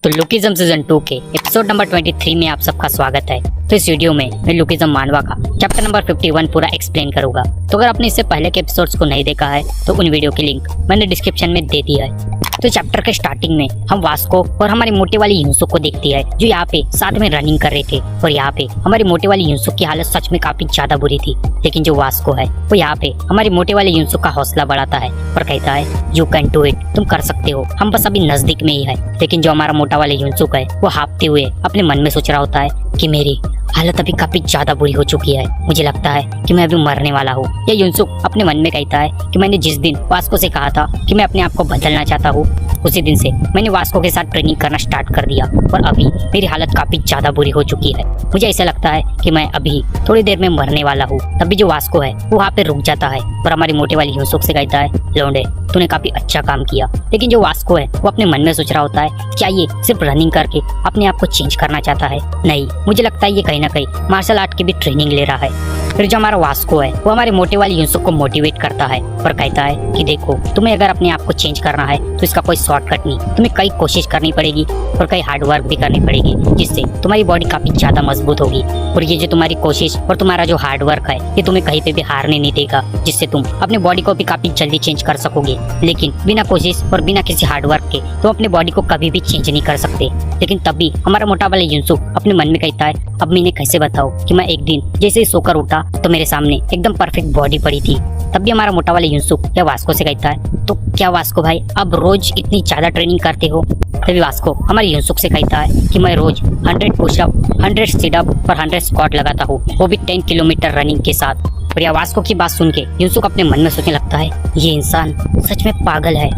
तो lookism season 2 के episode number 23 में आप सबका स्वागत है। तो इस वीडियो में मैं लुकिज्म मानवा का चैप्टर नंबर 51 पूरा एक्सप्लेन करूंगा। तो अगर आपने इससे पहले के एपिसोड्स को नहीं देखा है तो उन वीडियो की लिंक मैंने डिस्क्रिप्शन में दे दिया है। तो चैप्टर के स्टार्टिंग में हम वास्को और हमारी मोटे वाली युनसुक को देखती है जो यहाँ पे साथ में रनिंग कर रहे थे। और यहाँ पे हमारी मोटे वाली युनसुक की हालत सच में काफी ज्यादा बुरी थी, लेकिन जो वास्को है वो यहाँ पे हमारी मोटे वाली युनसुक का हौसला बढ़ाता है और कहता है यू कैन डू इट, तुम कर सकते हो, हम बस अभी नजदीक में ही है। लेकिन जो हमारा मोटा वाला युनसुक है वो हाँफते हुए अपने मन में सोच रहा होता है कि मेरी हालत अभी काफी ज्यादा बुरी हो चुकी है, मुझे लगता है कि मैं अभी मरने वाला हूँ। यह युनसुक अपने मन में कहता है कि मैंने जिस दिन वास्को से कहा था कि मैं अपने आप को बदलना चाहता हूँ, उसी दिन से मैंने वास्को के साथ ट्रेनिंग करना स्टार्ट कर दिया और अभी मेरी हालत काफी ज्यादा बुरी हो चुकी है। मुझे ऐसा लगता है कि मैं अभी थोड़ी देर में मरने वाला हूँ। तभी जो वास्को है वो वहाँ पे रुक जाता है और हमारी मोटे वाली युनसुक से कहता है लौंडे, तूने काफी अच्छा काम किया। लेकिन जो वास्को है वो अपने मन में सोच रहा होता है क्या ये सिर्फ रनिंग करके अपने आप को चेंज करना चाहता है? नहीं, मुझे लगता है ये कहीं ना कहीं मार्शल आर्ट की भी ट्रेनिंग ले रहा है। फिर जो हमारा वास्को है वो हमारे मोटे वाली युनसुक को मोटिवेट करता है और कहता है कि देखो, तुम्हें अगर अपने आप को चेंज करना है तो इसका कोई शॉर्टकट नहीं, तुम्हें कई कोशिश करनी पड़ेगी और कई हार्ड वर्क भी करनी पड़ेगी, जिससे तुम्हारी बॉडी काफी ज्यादा मजबूत होगी। और ये जो तुम्हारी कोशिश और तुम्हारा जो हार्ड वर्क है ये तुम्हें कहीं पे भी हारने नहीं देगा, जिससे तुम अपने बॉडी को भी काफी जल्दी चेंज कर सकोगे। लेकिन बिना कोशिश और बिना किसी हार्ड वर्क के तुम अपने बॉडी को कभी भी चेंज नहीं कर सकते। लेकिन तभी हमारा मोटा वाला युनसुक अपने मन में कहता है अब मैं इन्हें कैसे बताऊं कि मैं एक दिन जैसे ही सोकर उठा तो मेरे सामने एकदम परफेक्ट बॉडी पड़ी थी। तब भी हमारा मोटा वाला युनसुक या वास्को से कहता है तो क्या वास्को भाई अब रोज इतनी ज्यादा ट्रेनिंग करते हो? तभी वास्को हमारे युनसुक से कहता है कि मैं रोज 100 पुशअप, 100 सिटअप और 100 स्क्वाट लगाता हूँ, वो भी 10 किलोमीटर रनिंग के साथ। और यह वास्को की बात सुन के युनसुक अपने मन में सोचने लगता है ये इंसान सच में पागल है।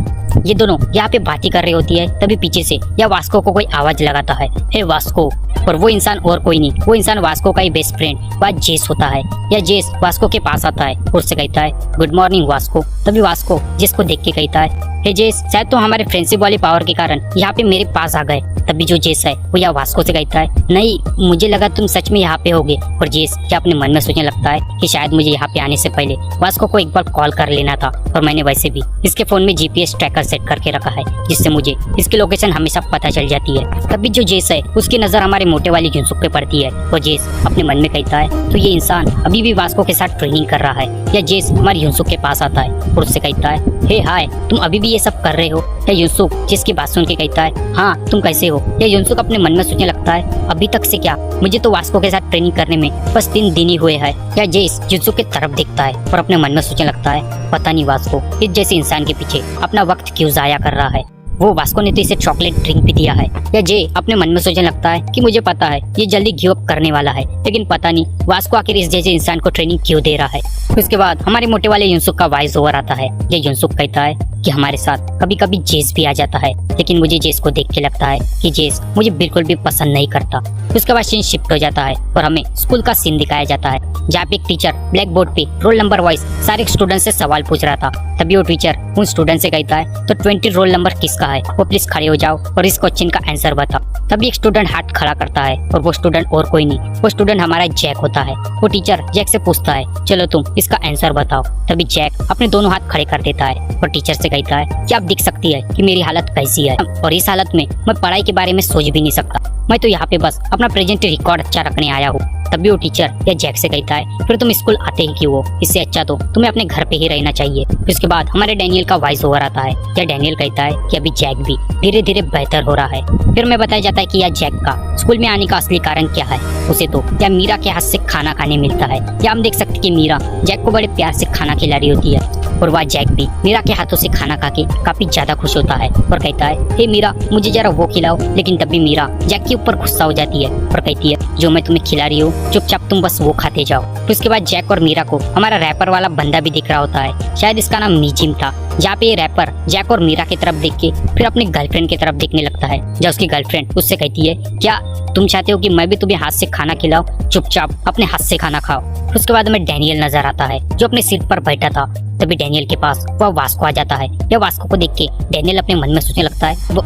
ये दोनों यहाँ पे बातें कर रही होती है, तभी पीछे से या वास्को को कोई आवाज लगाता है, हे वास्को। और वो इंसान और कोई नहीं, वो इंसान वास्को का ही बेस्ट फ्रेंड वह जेस होता है। या जेस वास्को के पास आता है और उससे कहता है गुड मॉर्निंग वास्को। तभी वास्को जेस को देख के कहता है हे जेस, शायद तो हमारे फ्रेंडशिप वाली पावर के कारण यहाँ पे मेरे पास आ गए। तभी जो जेस है वो या वास्को से कहता है नहीं, मुझे लगा तुम सच में यहाँ पे होगे। और जेस क्या अपने मन में सोचने लगता है कि शायद मुझे यहाँ पे आने से पहले वास्को को एक बार कॉल कर लेना था, और मैंने वैसे भी इसके फोन में जीपीएस ट्रैकर सेट करके रखा है, जिससे मुझे इसकी लोकेशन हमेशा पता चल जाती है। तभी जो जेस है उसकी नजर हमारे मोटे वाली युनसुक पे पड़ती है और जेस अपने मन में कहता है तो ये इंसान अभी भी वास्को के साथ ट्रेनिंग कर रहा है। या जेस हमारी युनसुक के पास आता है और उससे कहता है हे हाय, तुम अभी भी ये सब कर रहे हो? या युनसुक जिसकी बात सुन के कहता है हाँ, तुम कैसे हो? या युनसुक अपने मन में सोचने लगता है अभी तक से क्या, मुझे तो वास्को के साथ ट्रेनिंग करने में बस 3 दिन ही हुए हैं। या जेस युनसुक की तरफ देखता है और अपने मन में सोचने लगता है पता नहीं वास्को इस जैसे इंसान के पीछे अपना वक्त क्यों जाया कर रहा है, वो वास्को ने तो इसे चॉकलेट ड्रिंक भी दिया है। या जे अपने मन में सोचने लगता है कि मुझे पता है ये जल्दी गिव अप करने वाला है, लेकिन पता नहीं वास्को आखिर इस जैसे इंसान को ट्रेनिंग क्यों दे रहा है। उसके बाद हमारे मोटे वाले युनसुक का वॉइस ओवर आता है। ये युनसुक कहता है कि हमारे साथ कभी कभी जेस भी आ जाता है, लेकिन मुझे जेस को देख के लगता है कि जेस मुझे बिल्कुल भी पसंद नहीं करता। उसके बाद सीन शिफ्ट हो जाता है और हमें स्कूल का सीन दिखाया जाता है, जहाँ पे एक टीचर ब्लैक बोर्ड पे रोल नंबर वाइज सारे स्टूडेंट से सवाल पूछ रहा था। तभी वो टीचर उन स्टूडेंट से कहता है तो 20 रोल नंबर किसका है, वो प्लीज खड़े हो जाओ और इस क्वेश्चन का आंसर बताओ। तभी एक स्टूडेंट हाथ खड़ा करता है और वो स्टूडेंट और कोई नहीं, वो स्टूडेंट हमारा जैक होता है। वो टीचर जैक से पूछता है चलो तुम इसका आंसर बताओ। तभी जैक अपने दोनों हाथ खड़े कर देता है और टीचर से कहता है कि आप देख सकती है कि मेरी हालत कैसी है, और इस हालत में मैं पढ़ाई के बारे में सोच भी नहीं सकता, मैं तो यहाँ पे बस अपना प्रेजेंट रिकॉर्ड अच्छा रखने आया हूँ। तभी वो टीचर या जैक से कहता है फिर तुम स्कूल आते ही क्यों हो, इससे अच्छा तो तुम्हें अपने घर पे ही रहना चाहिए। फिर उसके बाद हमारे डैनियल का वॉइस ओवर आता है। या डैनियल कहता है कि अभी जैक भी धीरे धीरे बेहतर हो रहा है। फिर मैं बताया जाता है कि यह जैक का स्कूल में आने का असली कारण क्या है, उसे तो या मीरा के हाथ से खाना खाने मिलता है। या हम देख सकते कि मीरा जैक को बड़े प्यार से खाना खिला रही होती है और वह जैक भी मीरा के हाथों से खाना खा के काफी ज्यादा खुश होता है और कहता है हे मीरा, मुझे जरा वो खिलाओ। लेकिन तभी मीरा जैक के ऊपर गुस्सा हो जाती है और कहती है जो मैं तुम्हें खिला रही हूँ चुपचाप तुम बस वो खाते जाओ। तो उसके बाद जैक और मीरा को हमारा रैपर वाला बंदा भी दिख रहा होता है, शायद इसका नाम मीजिम था, जहाँ पे ये रैपर जैक और मीरा की तरफ देख के फिर अपने गर्लफ्रेंड की तरफ देखने लगता है। जब उसकी गर्लफ्रेंड उससे कहती है क्या तुम चाहते हो कि मैं भी तुम्हें हाथ से खाना खिलाऊं, चुपचाप अपने हाथ से खाना खाओ। उसके बाद हमें डैनियल नजर आता है जो अपने सीट पर बैठा था। तभी डैनियल के पास वह वास्को आ जाता है। या वास्को को देख के डैनियल अपने मन में सोचने लगता है वो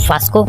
वास्को।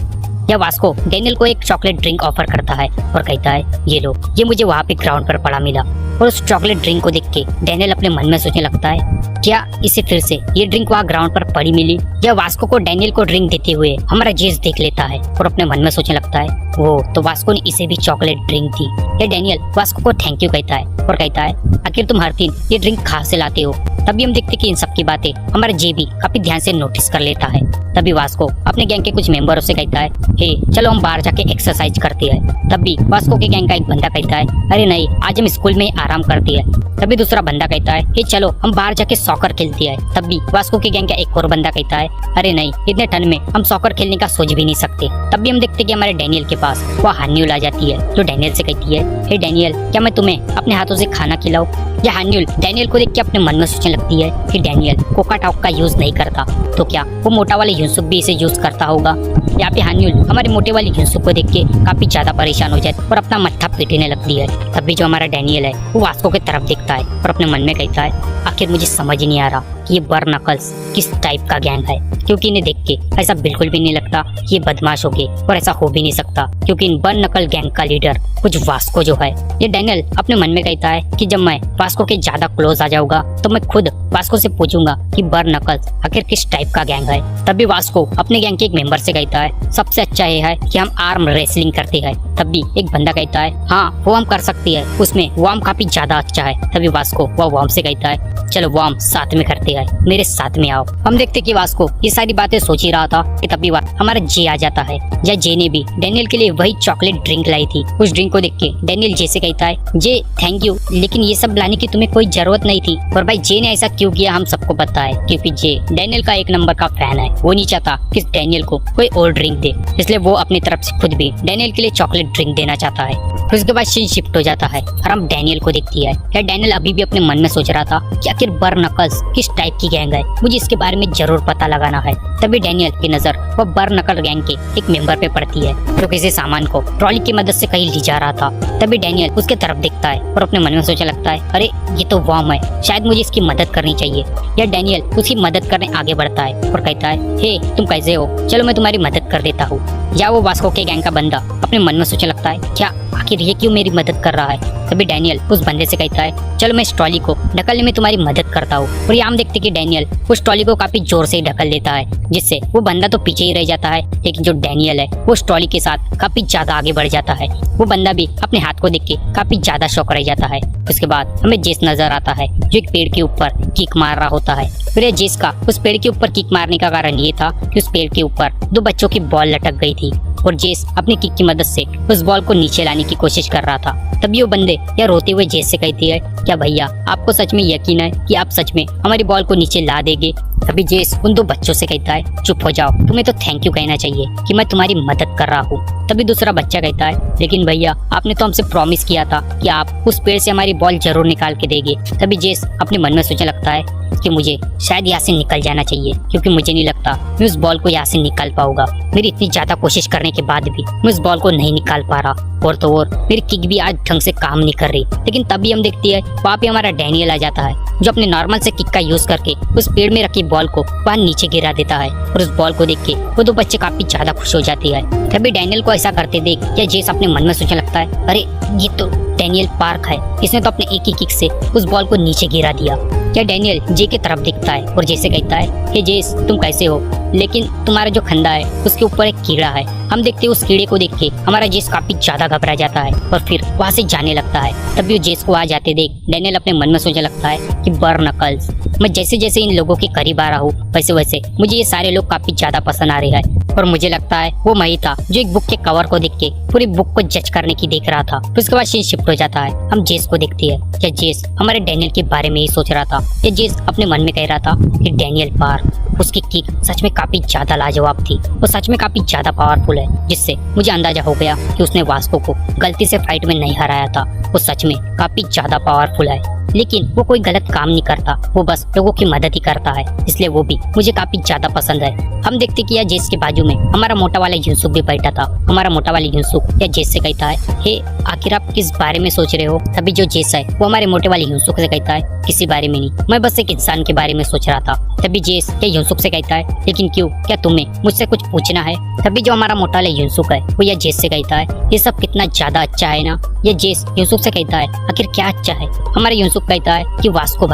या वास्को डैनियल को एक चॉकलेट ड्रिंक ऑफर करता है और कहता है ये लो, ये मुझे वहाँ पे ग्राउंड पर पड़ा मिला। और उस चॉकलेट ड्रिंक को देख के डैनियल अपने मन में सोचने लगता है क्या इसे फिर से ये ड्रिंक वहाँ ग्राउंड पर पड़ी मिली, या वास्को को डैनियल को ड्रिंक देते हुए हमारा जेस देख लेता है और अपने मन में सोचने लगता है वो तो वास्को ने इसे भी चॉकलेट ड्रिंक दी। या डैनियल वास्को को थैंक यू कहता है और कहता है आखिर तुम हर दिन ये ड्रिंक कहाँ से लाते हो। तभी हम देखते कि इन सब की बातें हमारा जे भी काफी ध्यान से नोटिस कर लेता है। तभी वास्को अपने गैंग के कुछ मेंबरों से कहता है हे चलो हम बाहर जाके एक्सरसाइज करते हैं। तभी वास्को के गैंग का एक बंदा कहता है अरे नहीं आज हम स्कूल में ही आराम करते हैं। तभी दूसरा बंदा कहता है हे चलो हम बाहर जाके सॉकर खेलते हैं। तभी वास्को के गैंग का एक और बंदा कहता है अरे नहीं इतने ठंड में हम सॉकर खेलने का सोच भी नहीं सकते। तभी हम देखते कि हमारे डैनियल के पास वो हान्यूल आ जाती है जो डैनियल से कहती है हे डैनियल क्या मैं तुम्हें अपने हाथों से खाना खिलाऊं। या हान्यूल डैनियल को देख के अपने मन में सोचने लगती है कि डैनियल कोका टॉक का यूज नहीं करता तो क्या वो मोटा वाले यूसुफ भी इसे यूज करता होगा। यहाँ पे हान्यूल हमारे मोटे वाले यूसुफ को देख के काफी ज्यादा परेशान हो जाती है और अपना मत्था पीटने लगती है। तभी जो हमारा डैनियल है वो वास्को की तरफ देखता है और अपने मन में कहता है आखिर मुझे समझ ही नहीं आ रहा कि ये बर्न नकल्स किस टाइप का गैंग है, क्योंकि इन्हें देख के ऐसा बिल्कुल भी नहीं लगता कि ये बदमाश होंगे और ऐसा हो भी नहीं सकता क्योंकि इन बर्न नकल गैंग का लीडर कुछ वास्को जो है। ये डैनियल अपने मन में कहता है कि जब मैं वास्को के ज्यादा क्लोज आ जाऊंगा तो मैं खुद वास्को से पूछूंगा कि बर्न नकल्स आखिर किस टाइप का गैंग है। तभी वास्को अपने गैंग के एक मेंबर से कहता है सबसे अच्छा ये है कि हम आर्म रेसलिंग करते हैं। तभी एक बंदा कहता है हाँ वो हम कर सकती है, उसमें वार्म काफी ज्यादा अच्छा है। तभी वास्को वो वार्म से कहता है चलो वार्म साथ में करते हैं, मेरे साथ में आओ। हम देखते कि वास्को ये सारी बातें सोच ही रहा था कि तभी हमारा जे आ जाता है। या जे ने भी डैनियल के लिए वही चॉकलेट ड्रिंक लाई थी। उस ड्रिंक को देख के डैनियल जे से कहता है जे थैंक यू, लेकिन ये सब लाने की तुम्हें कोई जरूरत नहीं थी। और भाई जे ने ऐसा क्यों किया हम सबको पता है, क्योंकि जे डैनियल का एक नंबर का फैन है। वो नहीं चाहता कि डैनियल को कोई और ड्रिंक दे, इसलिए वो अपनी तरफ से खुद भी डैनियल के लिए चॉकलेट ड्रिंक देना चाहता है। फिर उसके बाद सीन शिफ्ट हो जाता है और हम डैनियल को देखती है। या डैनियल अभी भी अपने मन में सोच रहा था कि आखिर बर्न नकल्स किस टाइप की गैंग है, मुझे इसके बारे में जरूर पता लगाना है। तभी डैनियल की नजर वो बर्न नकल गैंग के एक मेंबर पे पड़ती है जो किसी सामान को ट्रॉली की मदद से कहीं ले जा रहा था। तभी डैनियल उसके तरफ देखता है और अपने मन में सोचने लगता है अरे ये तो वार्म है, शायद मुझे इसकी मदद करनी चाहिए। या डैनियल उसकी मदद करने आगे बढ़ता है और कहता है हे तुम कैसे हो, चलो मैं तुम्हारी मदद कर देता हूँ। या वो वास्को के गैंग का बंदा अपने मन में सोचने लगता है क्या आखिर ये क्यों मेरी मदद कर रहा है। तभी डैनियल उस बंदे से कहता है चलो मैं इस ट्रॉली को ढकलने में तुम्हारी मदद करता हूँ। और यहाँ हम देखते कि डैनियल उस ट्रॉली को काफी जोर से ढकल देता है, जिससे वो बंदा तो पीछे ही रह जाता है, लेकिन जो डैनियल है वो उस ट्रॉली के साथ काफी ज्यादा आगे बढ़ जाता है। वो बंदा भी अपने हाथ को देख के काफी ज्यादा शौक रह जाता है। उसके बाद हमें जेस नजर आता है जो एक पेड़ के ऊपर किक मार रहा होता है। फिर जेस का उस पेड़ के ऊपर किक मारने का कारण ये था कि उस पेड़ के ऊपर दो बच्चों की बॉल लटक गई थी और जेस अपनी किक की मदद से उस बॉल को नीचे लाने की कोशिश कर रहा था। तभी वो बंदे या रोते हुए जेस से कहती है क्या भैया आपको सच में यकीन है कि आप सच में हमारी बॉल को नीचे ला देंगे। तभी जेस उन दो बच्चों से कहता है चुप हो जाओ, तुम्हें तो थैंक यू कहना चाहिए कि मैं तुम्हारी मदद कर रहा हूँ। तभी दूसरा बच्चा कहता है लेकिन भैया आपने तो हमसे प्रॉमिस किया था कि आप उस पेड़ से हमारी बॉल जरूर निकाल के देंगे। तभी जेस अपने मन में सोचने लगता है कि मुझे शायद यहाँ से निकल जाना चाहिए, क्योंकि मुझे नहीं लगता मैं उस बॉल को यहाँ से निकाल पाऊंगा। मेरी इतनी ज्यादा कोशिश करने के बाद भी मैं उस बॉल को नहीं निकाल पा रहा, और तो और मेरी किक भी आज ढंग से काम नहीं कर रही। लेकिन तभी हम देखती है वहाँ पे हमारा डैनियल आ जाता है जो अपने नॉर्मल से किक का यूज करके उस पेड़ में रखी बॉल को वहाँ नीचे गिरा देता है। और उस बॉल को देख के वो दो बच्चे काफी ज्यादा खुश हो जाती है। तभी डैनियल को ऐसा करते देख या जेस अपने मन में सोचने लगता है अरे ये तो डैनियल पार्क है, इसने तो अपने एक ही किक से उस बॉल को नीचे गिरा दिया। क्या डैनियल जे की तरफ दिखता है और जैसे कहता है हे जेस तुम कैसे हो, लेकिन तुम्हारा जो खंदा है उसके ऊपर एक कीड़ा है। हम देखते हैं उस कीड़े को देख के हमारा जेस काफी ज्यादा घबरा जाता है और फिर वहाँ से जाने लगता है। तभी वो जेस को आ जाते देख डैनियल अपने मन में सोचने लगता है कि बर्न नकल्स, मैं जैसे जैसे इन लोगों के करीब आ रहा हूँ वैसे वैसे मुझे ये सारे लोग काफी ज्यादा पसंद आ रहे हैं। और मुझे लगता है वो मैं ही था जो एक बुक के कवर को देख के पूरी बुक को जज करने की देख रहा था। फिर उसके बाद सीन शिफ्ट हो जाता है, हम जेस को देखते हैं। क्या जेस हमारे डैनियल के बारे में ही सोच रहा था। या जेस अपने मन में कह रहा था कि डैनियल पार्क, उसकी किक सच में काफी ज्यादा लाजवाब थी, वो सच में काफी ज्यादा पावरफुल है, जिससे मुझे अंदाजा हो गया कि उसने वास्को को गलती से फाइट में नहीं हराया था, वो सच में काफी ज्यादा पावरफुल है। लेकिन वो कोई गलत काम नहीं करता, वो बस लोगों की मदद ही करता है, इसलिए वो भी मुझे काफी ज्यादा पसंद है। हम देखते कि जेस के बाजू में हमारा मोटा वाला यूसुफ भी बैठा था। हमारा मोटा वाला यूसुफ या जेस से कहता है, हे आखिर आप किस बारे में सोच रहे हो? तभी जो जेस है वो हमारे मोटे वाले यूसुफ से कहता है, किसी बारे में नहीं, मैं बस एक इंसान के बारे में सोच रहा था। तभी जेस या यूसुफ से कहता है, लेकिन क्यों, क्या तुम्हें मुझसे कुछ पूछना है? तभी जो हमारा मोटा वाला यूसुफ है वो या जेस से कहता है, ये सब कितना ज्यादा अच्छा है ना। ये जेस यूसुफ से कहता है, आखिर क्या अच्छा है? हमारा यूसुफ कहता है कि वास्को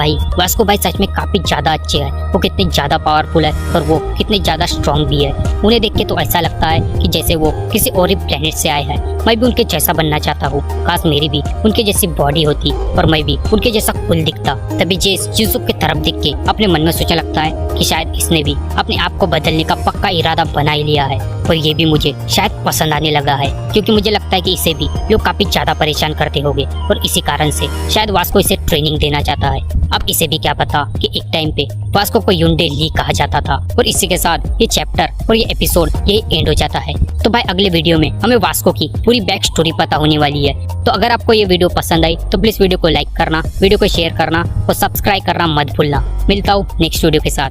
भाई सच में काफी ज्यादा अच्छे हैं, वो कितने ज्यादा पावरफुल है और वो कितने ज्यादा स्ट्रॉन्ग भी है। उन्हें देख के तो ऐसा लगता है कि जैसे वो किसी और ही प्लेनेट से आए हैं। मैं भी उनके जैसा बनना चाहता हूँ, काश मेरी भी उनके जैसी बॉडी होती और मैं भी उनके जैसा कुल दिखता। तभी जेस यूसुफ की तरफ देख के अपने मन में सोचने लगता है कि शायद इसने भी अपने आप को बदलने का पक्का इरादा बना ही लिया है और ये भी मुझे शायद पसंद आने लगा है, क्योंकि मुझे लगता है कि इसे भी लोग काफी ज्यादा परेशान करते होंगे और इसी कारण से शायद वास्को इसे ट्रेनिंग देना चाहता है। अब इसे भी क्या पता कि एक टाइम पे वास्को को युंडे ली कहा जाता था। और इसी के साथ ये चैप्टर और ये एपिसोड ये एंड हो जाता है। तो भाई अगले वीडियो में हमें वास्को की पूरी बैक स्टोरी पता होने वाली है। तो अगर आपको ये वीडियो पसंद आई तो प्लीज वीडियो को लाइक करना, वीडियो को शेयर करना और सब्सक्राइब करना मत भूलना। मिलता हूँ नेक्स्ट वीडियो के साथ।